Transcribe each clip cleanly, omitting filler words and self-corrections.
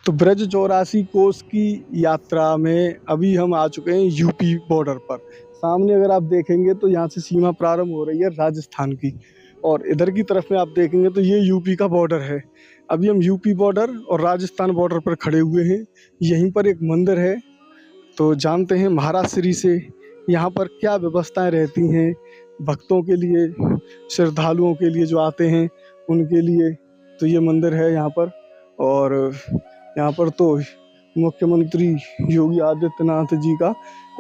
तो ब्रज 84 कोस की यात्रा में अभी हम आ चुके हैं यूपी बॉर्डर पर। सामने अगर आप देखेंगे तो यहाँ से सीमा प्रारंभ हो रही है राजस्थान की, और इधर की तरफ में आप देखेंगे तो ये यूपी का बॉर्डर है। अभी हम यूपी बॉर्डर और राजस्थान बॉर्डर पर खड़े हुए हैं। यहीं पर एक मंदिर है, तो जानते हैं महाराज श्री से यहाँ पर क्या व्यवस्थाएं रहती हैं भक्तों के लिए, श्रद्धालुओं के लिए जो आते हैं उनके लिए। तो ये मंदिर है यहाँ पर, और यहाँ पर तो मुख्यमंत्री योगी आदित्यनाथ जी का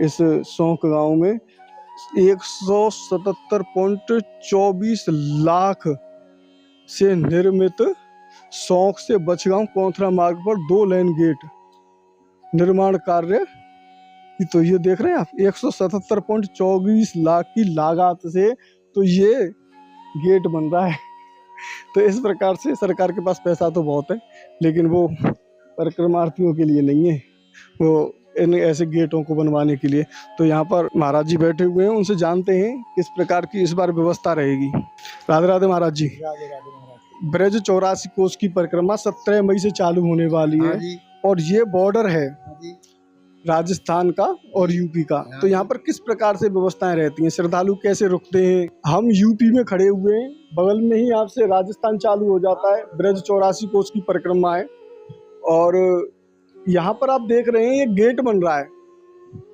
इस सौंक गांव में 177.24 लाख से निर्मित सौंक से बछगांव कोंथरा मार्ग पर 2 लेन गेट निर्माण कार्य। तो ये देख रहे हैं आप 177.24 लाख की लागत से तो ये गेट बन रहा है। तो इस प्रकार से सरकार के पास पैसा तो बहुत है, लेकिन वो परिक्रमार्थियों के लिए नहीं है, वो इन ऐसे गेटों को बनवाने के लिए। तो यहाँ पर महाराज जी बैठे हुए हैं, उनसे जानते हैं किस प्रकार की इस बार व्यवस्था रहेगी। राधे राधे महाराज जी। राधे राधे महाराज। ब्रज 84 कोस की परिक्रमा 17 मई से चालू होने वाली है, और ये बॉर्डर है राजस्थान का और यूपी का। तो यहाँ पर किस प्रकार से व्यवस्थाएं रहती हैं, श्रद्धालु कैसे रुकते हैं? हम यूपी में खड़े हुए हैं, बगल में ही आपसे राजस्थान चालू हो जाता है। ब्रज 84 कोस की परिक्रमा है, और यहाँ पर आप देख रहे हैं ये गेट बन रहा है।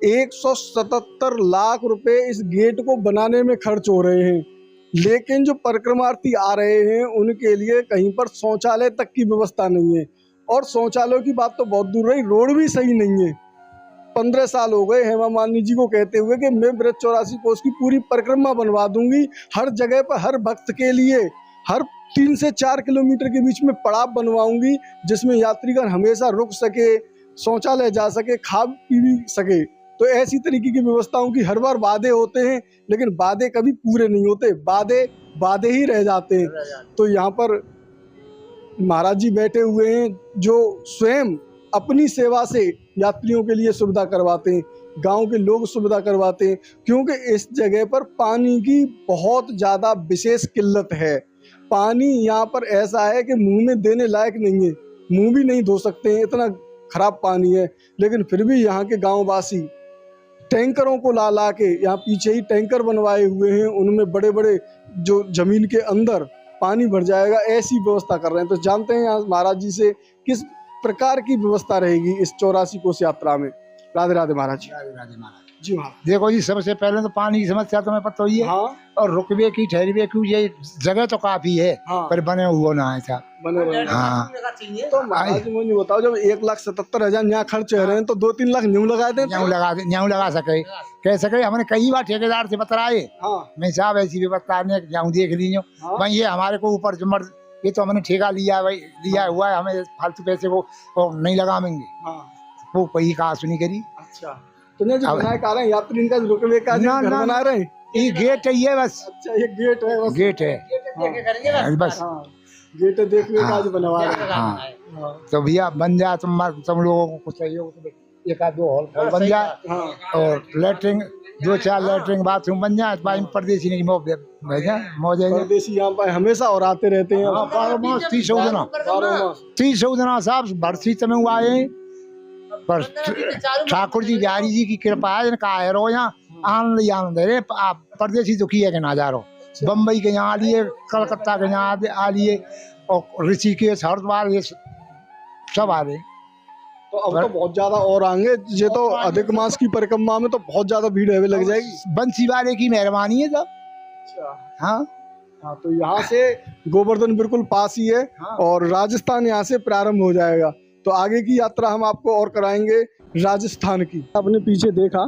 177 लाख रुपए इस गेट को बनाने में खर्च हो रहे हैं, लेकिन जो परिक्रमार्थी आ रहे हैं उनके लिए कहीं पर शौचालय तक की व्यवस्था नहीं है। और शौचालयों की बात तो बहुत दूर रही, रोड भी सही नहीं है। 15 साल हो गए हेमा मालिनी जी को कहते हुए कि मैं ब्रज 84 कोस की पूरी परिक्रमा बनवा दूंगी, हर जगह पर हर भक्त के लिए हर 3 से 4 किलोमीटर के बीच में पड़ाव बनवाऊंगी, जिसमें यात्रीगण हमेशा रुक सके, शौचालय जा सके, खा पी भी सके। तो ऐसी तरीके की व्यवस्थाओं की हर बार वादे होते हैं, लेकिन वादे कभी पूरे नहीं होते, वादे ही रह जाते हैं। तो यहाँ पर महाराज जी बैठे हुए हैं जो स्वयं अपनी सेवा से यात्रियों के लिए सुविधा करवाते हैं, गांव के लोग सुविधा करवाते हैं, क्योंकि इस जगह पर पानी की बहुत ज़्यादा विशेष किल्लत है। पानी यहाँ पर ऐसा है कि मुंह में देने लायक नहीं है, मुंह भी नहीं धो सकते हैं, इतना खराब पानी है। लेकिन फिर भी यहाँ के गांववासी टैंकरों को ला के, यहाँ पीछे ही टैंकर बनवाए हुए हैं, उनमें बड़े बड़े जो जमीन के अंदर पानी भर जाएगा, ऐसी व्यवस्था कर रहे हैं। तो जानते हैं यहाँ महाराज जी से किस प्रकार की व्यवस्था रहेगी इस 84 कोस यात्रा में। राधे राधे महाराज जी। राधे राधे महाराज जी। हाँ, देखो जी, सबसे पहले तो पानी की समस्या तुम्हें पता ही है। हाँ, और रुकवे की ठहरवे की ये जगह तो काफी है, हाँ, पर बने हुआ ना ऐसा बने। हाँ। तो महाराज जी मुझे बताओ, जब 1,77,000 यहाँ खर्च हो रहे हैं तो 2-3 लाख न्यू लगा दें, न्यू लगा सके, कह सके। हमने कई बार ठेकेदार से बतलाए, हाँ, मैं साहब ऐसी व्यवस्था नहीं जाऊँ, देख लीजिए भाई, ये हमारे को ऊपर जुमर, ये तो हमने ठेका लिया है भाई, लिया हुआ है, हमें फालतू पैसे को नहीं लगाएंगे, वो कोई का सुनी करी। अच्छा, तो जो बनाए का रहे हैं यात्री, इनका रुकवे का घर बना रहे हैं, ये गेट है ये बस। अच्छा, ये गेट है, बस गेट है बस, गेट देखने का आज बनवा रहे हैं। हाँ, तो भैया बन जाए तुम लोगों को कुछ सहयोग, 1-2 हॉल बन जाए, और लेटरिन 2-4 लेटरिन बाथरूम बन जाए। परदेसी नहीं मौज है, परदेसी यहाँ पर हमेशा और आते रहते हैं। 30 जना साहब भर्ती तमें आए, पर ठाकुर जी बिहारी जी की कृपा है, इनका है रो यहाँ आनंद रे। आप परदेसी दुखी है कि ना जा रहो, बम्बई के यहाँ आ लिए, कलकत्ता के यहाँ आ लिए, और ऋषिकेश हरिद्वार ये सब आ रहे। तो अब तो बहुत ज्यादा और आएंगे, ये तो अधिक मास की परिक्रमा में तो बहुत ज्यादा भीड़ है, लग जाएगी। बंसी वाले की मेहरबानी है सब। हाँ हाँ, तो यहाँ से गोवर्धन बिल्कुल पास ही है, और राजस्थान यहाँ से प्रारंभ हो जाएगा। तो आगे की यात्रा हम आपको और कराएंगे राजस्थान की। आपने पीछे देखा,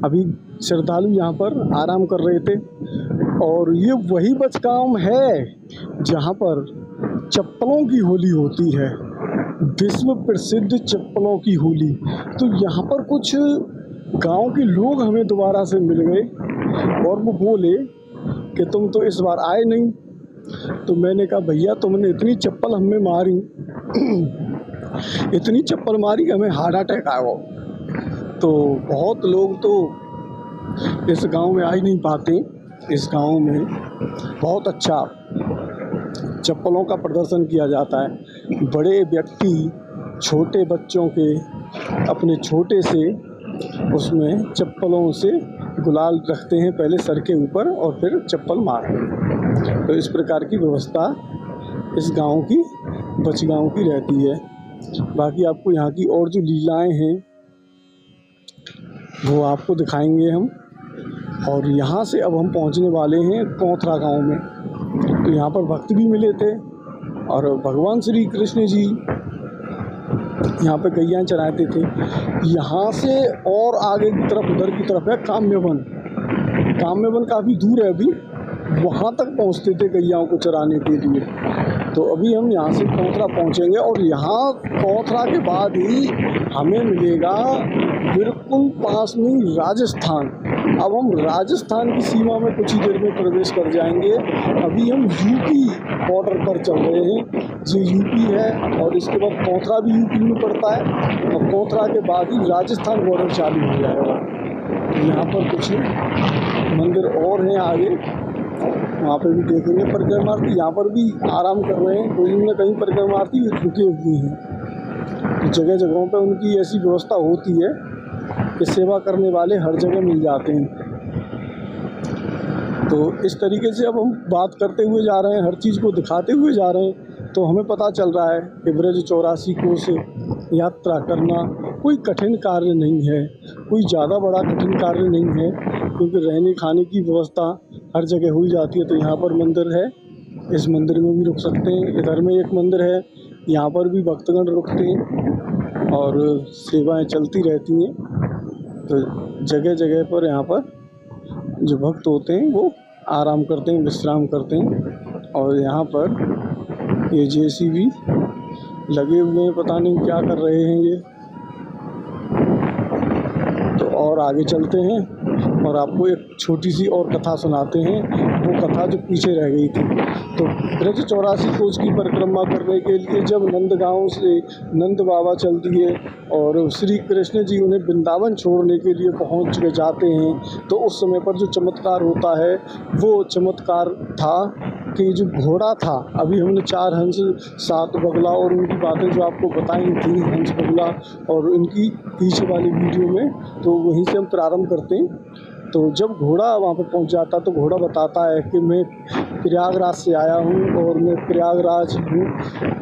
अभी श्रद्धालु यहाँ पर आराम कर रहे थे, और ये वही बछगांव है जहाँ पर चप्पलों की होली होती है, विश्व प्रसिद्ध चप्पलों की होली। तो यहाँ पर कुछ गांव के लोग हमें दोबारा से मिल गए, और वो बोले कि तुम तो इस बार आए नहीं। तो मैंने कहा भैया, तुमने इतनी चप्पल हमें मारी, इतनी चप्पल मारी कि हमें हार्ट अटैक आया। वो तो बहुत लोग तो इस गांव में आ ही नहीं पाते। इस गांव में बहुत अच्छा चप्पलों का प्रदर्शन किया जाता है। बड़े व्यक्ति छोटे बच्चों के अपने छोटे से उसमें चप्पलों से गुलाल रखते हैं, पहले सर के ऊपर और फिर चप्पल मारते हैं। तो इस प्रकार की व्यवस्था इस गांव की बचगांव की रहती है। बाकी आपको यहाँ की और जो लीलाएं हैं वो आपको दिखाएंगे हम। और यहाँ से अब हम पहुँचने वाले हैं कौथरा गांव में। तो यहाँ पर भक्त भी मिले थे और भगवान श्री कृष्ण जी यहाँ पे गैया चराते थे। यहाँ से और आगे की तरफ उधर की तरफ है काम्यवन। काम्यवन काफ़ी दूर है, अभी वहाँ तक पहुँचते थे गैयाओं को चराने के लिए। तो अभी हम यहाँ से कौथरा पहुँचेंगे और यहाँ कौथरा के बाद ही हमें मिलेगा बिल्कुल पास में राजस्थान। अब हम राजस्थान की सीमा में कुछ ही देर में प्रवेश कर जाएंगे। अभी हम यूपी बॉर्डर पर चल रहे हैं, जो यूपी है, और इसके बाद कौथरा भी यूपी में पड़ता है और कौथरा के बाद ही राजस्थान बॉर्डर चालू हो जाएगा। यहाँ पर कुछ मंदिर और हैं आगे, वहाँ पे भी देखेंगे परिक्रमार्थी। यहाँ पर भी आराम कर रहे हैं, कोई न कहीं परिक्रमार्थी रुके हुए हैं। तो जगह जगहों पे उनकी ऐसी व्यवस्था होती है कि सेवा करने वाले हर जगह मिल जाते हैं। तो इस तरीके से अब हम बात करते हुए जा रहे हैं, हर चीज़ को दिखाते हुए जा रहे हैं। तो हमें पता चल रहा है कि ब्रज 84 कोस यात्रा करना कोई कठिन कार्य नहीं है, कोई ज़्यादा बड़ा कठिन कार्य नहीं है, क्योंकि रहने खाने की व्यवस्था हर जगह हो जाती है। तो यहाँ पर मंदिर है, इस मंदिर में भी रुक सकते हैं। इधर में एक मंदिर है, यहाँ पर भी भक्तगण रुकते हैं और सेवाएं चलती रहती हैं। तो जगह जगह पर यहाँ पर जो भक्त होते हैं वो आराम करते हैं, विश्राम करते हैं। और यहाँ पर ये जेसीबी लगे हुए हैं, पता नहीं क्या कर रहे हैं ये। तो और आगे चलते हैं और आपको एक छोटी सी और कथा सुनाते हैं, वो कथा जो पीछे रह गई थी। तो ब्रज 84 कोस की परिक्रमा करने के लिए जब नंदगांव से नंद बाबा चल दिए और श्री कृष्ण जी उन्हें वृंदावन छोड़ने के लिए पहुंच के जाते हैं, तो उस समय पर जो चमत्कार होता है वो चमत्कार था कि जो घोड़ा था, अभी हमने 4 हंस 7 बगला और उनकी बातें जो आपको बताई थी, हंस बगला और उनकी पीछे वाली वीडियो में, तो वहीं से हम प्रारंभ करते हैं। तो जब घोड़ा वहाँ पर पहुँच जाता तो घोड़ा बताता है कि मैं प्रयागराज से आया हूँ और मैं प्रयागराज हूँ,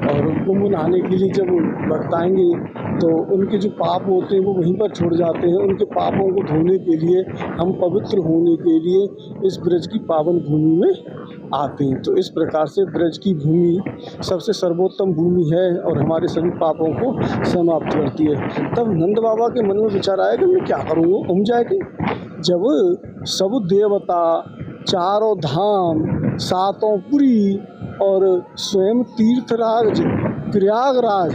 और कुंभ नहाने के लिए जब भक्त आएंगे तो उनके जो पाप होते हैं वो वहीं पर छोड़ जाते हैं। उनके पापों को धोने के लिए, हम पवित्र होने के लिए इस ब्रज की पावन भूमि में आते हैं। तो इस प्रकार से ब्रज की भूमि सबसे सर्वोत्तम भूमि है और हमारे सभी पापों को समाप्त करती है। तब नंद बाबा के मन में विचार आया कि मैं क्या करूँगा, घूम जाएगी। जब सब देवता, चारों धाम, 7 पुरी और स्वयं तीर्थराज प्रयागराज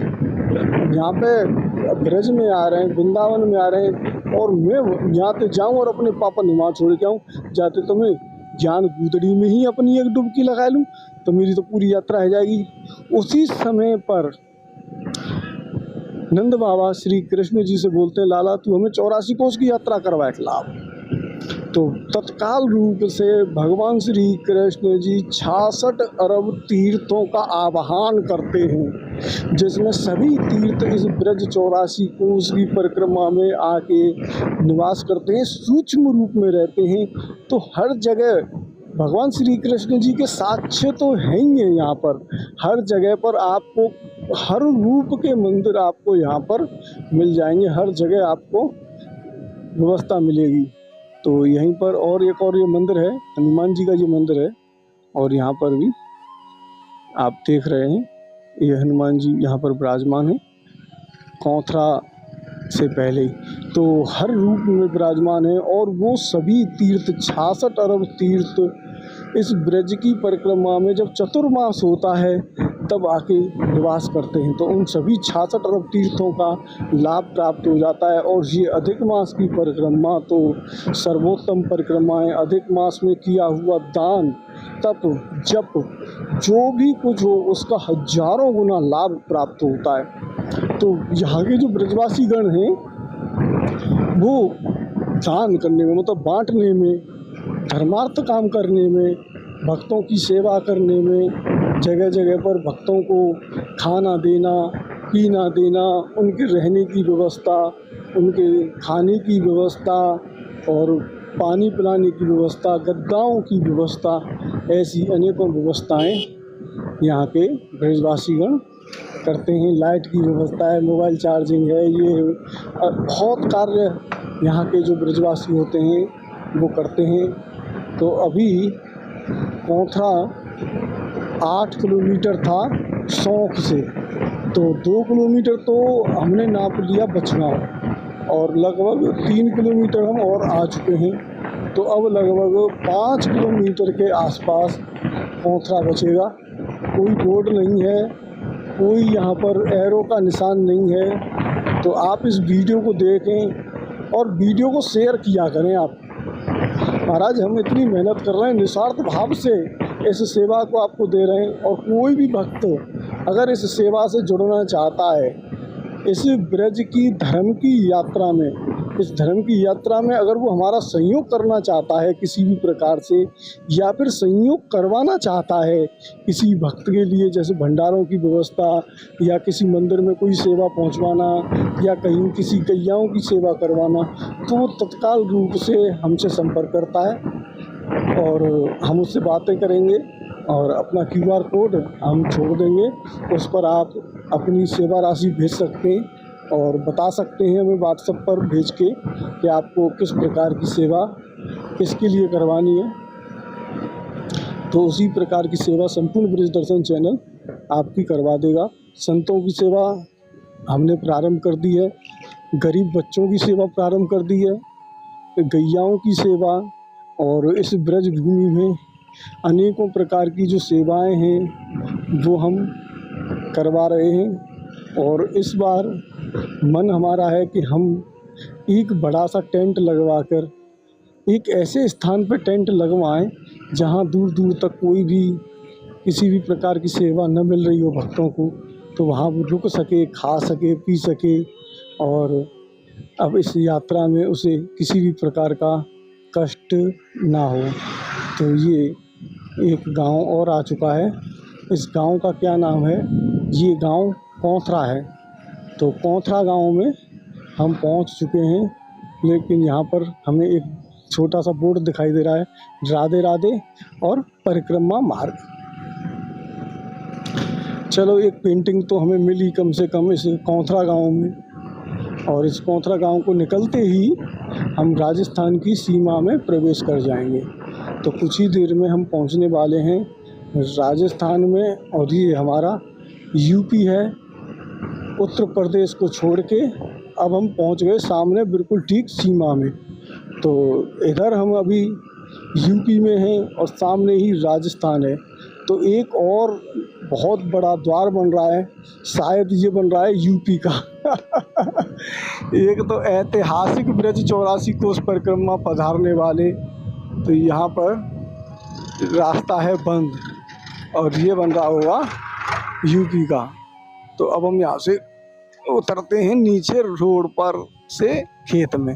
यहाँ पे ब्रज में आ रहे हैं, वृंदावन में आ रहे हैं, और मैं यहाँ पे जाऊँ और अपने पापा निमा छोड़ के आऊँ, जाते तो मैं ज्ञान गूदड़ी में ही अपनी एक डुबकी लगा लूँ, तो मेरी तो पूरी यात्रा हो जाएगी। उसी समय पर नंद बाबा श्री कृष्ण जी से बोलते हैं, लाला तू हमें 84 कोस की यात्रा करवा एक लाभ। तो तत्काल रूप से भगवान श्री कृष्ण जी 66 अरब तीर्थों का आवाहन करते हैं, जिसमें सभी तीर्थ इस ब्रज 84 कोस की परिक्रमा में आके निवास करते हैं, सूक्ष्म रूप में रहते हैं। तो हर जगह भगवान श्री कृष्ण जी के साक्ष्य तो हैं ही हैं। यहाँ पर हर जगह पर आपको हर रूप के मंदिर आपको यहाँ पर मिल जाएंगे, हर जगह आपको व्यवस्था मिलेगी। तो यहीं पर और एक और ये मंदिर है, हनुमान जी का ये मंदिर है, और यहाँ पर भी आप देख रहे हैं ये हनुमान जी यहाँ पर विराजमान है कौथरा से पहले ही। तो हर रूप में विराजमान है और वो सभी तीर्थ 66 अरब तीर्थ इस ब्रज की परिक्रमा में जब चतुर्मास होता है तब आके निवास करते हैं। तो उन सभी 66 अरब तीर्थों का लाभ प्राप्त हो जाता है। और ये अधिक मास की परिक्रमा तो सर्वोत्तम परिक्रमा है। अधिक मास में किया हुआ दान, तप, जप, जो भी कुछ हो उसका हजारों गुना लाभ प्राप्त होता है। तो यहाँ के जो ब्रजवासी गण हैं वो दान करने में, मतलब बांटने में, धर्मार्थ काम करने में, भक्तों की सेवा करने में, जगह जगह पर भक्तों को खाना देना, पीना देना, उनके रहने की व्यवस्था, उनके खाने की व्यवस्था और पानी पिलाने की व्यवस्था, गद्दाओं की व्यवस्था, ऐसी अनेकों व्यवस्थाएं यहाँ के ब्रजवासीगण करते हैं। लाइट की व्यवस्था है, मोबाइल चार्जिंग है, ये बहुत कार्य यहाँ के जो ब्रजवासी होते हैं वो करते हैं। तो अभी कोंथरा 8 किलोमीटर था सौंख से, तो 2 किलोमीटर तो हमने नाप लिया बचगांव और लगभग 3 किलोमीटर हम और आ चुके हैं। तो अब लगभग 5 किलोमीटर के आसपास कोंथरा बचेगा। कोई बोर्ड नहीं है, कोई यहाँ पर एरो का निशान नहीं है। तो आप इस वीडियो को देखें और वीडियो को शेयर किया करें। आप महाराज, हम इतनी मेहनत कर रहे हैं, निस्वार्थ भाव से इस सेवा को आपको दे रहे हैं। और कोई भी भक्त अगर इस सेवा से जुड़ना चाहता है, इस ब्रज की धर्म की यात्रा में, इस धर्म की यात्रा में अगर वो हमारा सहयोग करना चाहता है किसी भी प्रकार से, या फिर सहयोग करवाना चाहता है किसी भक्त के लिए, जैसे भंडारों की व्यवस्था या किसी मंदिर में कोई सेवा पहुंचवाना या कहीं किसी गैयाओं की सेवा करवाना, तो वो तत्काल रूप से हमसे संपर्क करता है और हम उससे बातें करेंगे और अपना QR कोड हम छोड़ देंगे। उस पर आप अपनी सेवा राशि भेज सकते हैं और बता सकते हैं हमें व्हाट्सएप पर भेज के कि आपको किस प्रकार की सेवा किसके लिए करवानी है। तो उसी प्रकार की सेवा संपूर्ण ब्रज दर्शन चैनल आपकी करवा देगा। संतों की सेवा हमने प्रारंभ कर दी है, गरीब बच्चों की सेवा प्रारंभ कर दी है, गैयाओं की सेवा, और इस ब्रज भूमि में अनेकों प्रकार की जो सेवाएं हैं वो हम करवा रहे हैं। और इस बार मन हमारा है कि हम एक बड़ा सा टेंट लगवाकर एक ऐसे स्थान पर टेंट लगवाएं जहां दूर दूर तक कोई भी किसी भी प्रकार की सेवा न मिल रही हो भक्तों को, तो वहां वो रुक सके, खा सके, पी सके और अब इस यात्रा में उसे किसी भी प्रकार का कष्ट ना हो। तो ये एक गांव और आ चुका है। इस गांव का क्या नाम है? ये गांव कोंथरा है। तो कोंथरा गांव में हम पहुंच चुके हैं, लेकिन यहाँ पर हमें एक छोटा सा बोर्ड दिखाई दे रहा है, राधे राधे और परिक्रमा मार्ग। चलो, एक पेंटिंग तो हमें मिली कम से कम इस कोंथरा गांव में। और इस कोंथरा गांव को निकलते ही हम राजस्थान की सीमा में प्रवेश कर जाएंगे। तो कुछ ही देर में हम पहुंचने वाले हैं राजस्थान में, और ये हमारा यूपी है। उत्तर प्रदेश को छोड़ के अब हम पहुंच गए सामने बिल्कुल ठीक सीमा में। तो इधर हम अभी यूपी में हैं और सामने ही राजस्थान है। तो एक और बहुत बड़ा द्वार बन रहा है, शायद ये बन रहा है यूपी का। एक तो ऐतिहासिक ब्रज 84 कोस परिक्रमा पधारने वाले, तो यहाँ पर रास्ता है बंद और ये बन रहा होगा यूपी का। तो अब हम यहाँ से उतरते हैं नीचे रोड पर से खेत में।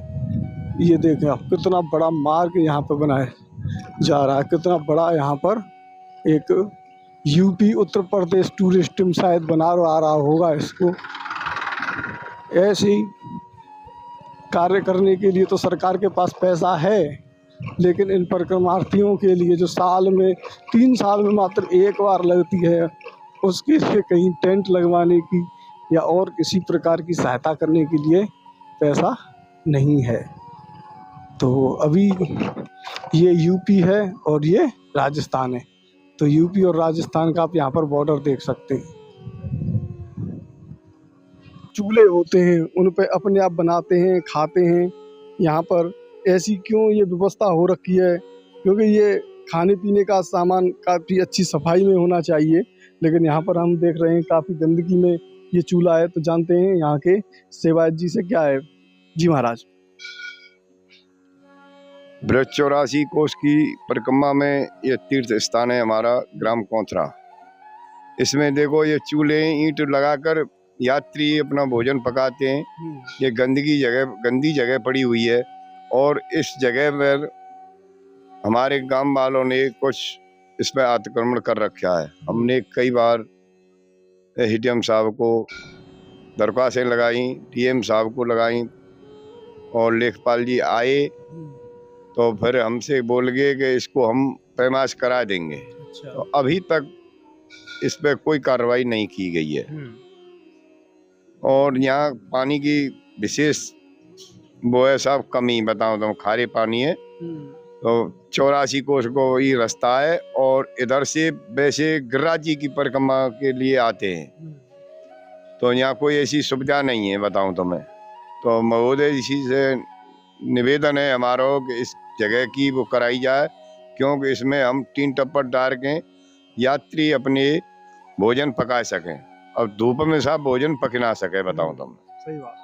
ये देखें आप, कितना बड़ा मार्ग यहाँ पर बनाया जा रहा है, कितना बड़ा यहाँ पर एक UP Uttar Pradesh tourist team शायद बना रहा होगा इसको। ऐसे ही कार्य करने के लिए तो सरकार के पास पैसा है, लेकिन इन परिक्रमार्थियों के लिए जो साल में 3 साल में मात्र एक बार लगती है, उसके लिए कहीं टेंट लगवाने की या और किसी प्रकार की सहायता करने के लिए पैसा नहीं है। तो अभी ये यूपी है और ये राजस्थान है। तो यूपी और राजस्थान का आप यहाँ पर बॉर्डर देख सकते हैं। चूल्हे होते हैं, उन पे अपने आप बनाते हैं, खाते हैं। यहाँ पर ऐसी क्यों ये व्यवस्था हो रखी है? क्योंकि ये खाने पीने का सामान काफ़ी अच्छी सफाई में होना चाहिए, लेकिन यहाँ पर हम देख रहे हैं काफ़ी गंदगी में ये चूल्हा है। तो जानते हैं यहाँ के सेवायत जी से क्या है। जी महाराज। ब्रज 84 कोस की परिक्रमा में ये तीर्थ स्थान है हमारा ग्राम कोंथरा। इसमें देखो ये चूल्हे ईंट लगाकर यात्री अपना भोजन पकाते हैं। ये गंदी जगह पड़ी हुई है और इस जगह पर हमारे गांव वालों ने कुछ इसमें अतिक्रमण कर रखा है। हमने कई बार एडीएम साहब को दरख्वास्तें लगाई, डीएम साहब को लगाई और लेखपाल जी आए तो फिर हमसे बोल गए कि इसको हम पैमाइश करा देंगे। अच्छा। तो अभी तक इस पे कोई कार्रवाई नहीं की गई है। और यहाँ पानी की विशेष वो है साहब कमी, बताऊं तो खारे पानी है। तो 84 कोस को ये रास्ता है और इधर से वैसे गिरिराज जी की परिक्रमा के लिए आते हैं, तो यहाँ कोई ऐसी सुविधा नहीं है बताऊं तो मैं। तो महोदय जी से निवेदन है हमारा कि इस जगह की वो कराई जाए, क्योंकि इसमें हम 3 टप्पर डाल के यात्री अपने भोजन पका सकें। अब धूप में साहब भोजन पक ना सके, बताऊं तो मैं। सही बात।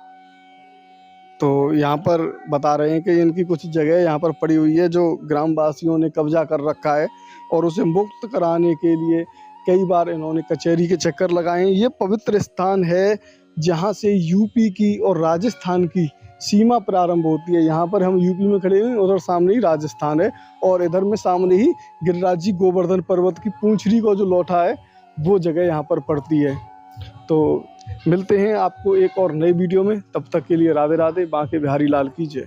तो यहाँ पर बता रहे हैं कि इनकी कुछ जगह यहाँ पर पड़ी हुई है जो ग्रामवासियों ने कब्जा कर रखा है, और उसे मुक्त कराने के लिए कई बार इन्होंने कचहरी के चक्कर लगाए हैं। ये पवित्र स्थान है जहाँ से यूपी की और राजस्थान की सीमा प्रारंभ होती है। यहाँ पर हम यूपी में खड़े हैं, उधर सामने ही राजस्थान है, और इधर में सामने ही गिरिराज जी गोवर्धन पर्वत की पूंछड़ी को जो लौटा है वो जगह यहाँ पर पड़ती है। तो मिलते हैं आपको एक और नई वीडियो में, तब तक के लिए राधे राधे। बांके बिहारी लाल की जय।